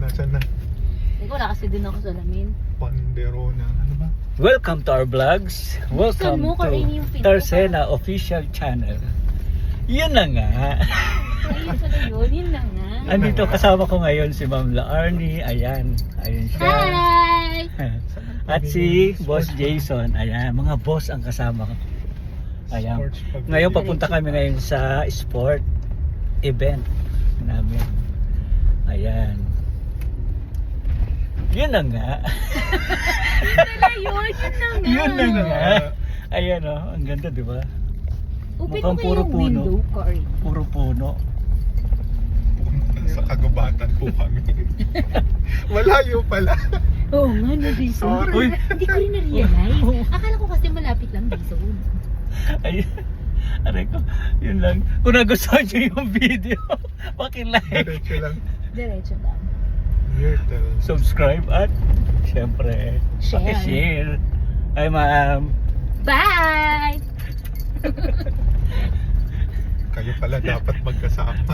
Nasaan na? Hindi ko, wala kasi din ako salamin. Panderona. Ano ba? Welcome to our vlogs. Welcome mo, to Karini, yung pinto Tarsena Official Channel. Yun na nga. Ayun pala yun, yun na nga. Andito kasama ko ngayon si Ma'am Laarnie. Ayan. Ayun siya. Hi! At si Boss Jason. Ayan. Mga boss ang kasama ko. Ayan. Sports pavilion. Ngayon papunta kami ngayon sa sport event namin. Ayan. Yun na nga. Wala yun, yun na nga. Yun na nga. Ayan o. Ang ganda, di ba? Open Mukhang mo puro kayong puno. window, Cory. Puro puno. Sa kagubatan po kami. Malayo pala. Oo nga, no, Jason. Sorry. Uy. Hindi ko rin na-realize. Akala ko kasi malapit lang, Jason. Ayun. Aray ko. Yun lang. Kung nagustuhan nyo yung video, pakilike, Diretso lang. Diretso lang. Myrtle. subscribe at syempre, Share. pakishare. Ay ma'am. Bye! Kayo pala dapat magkasama.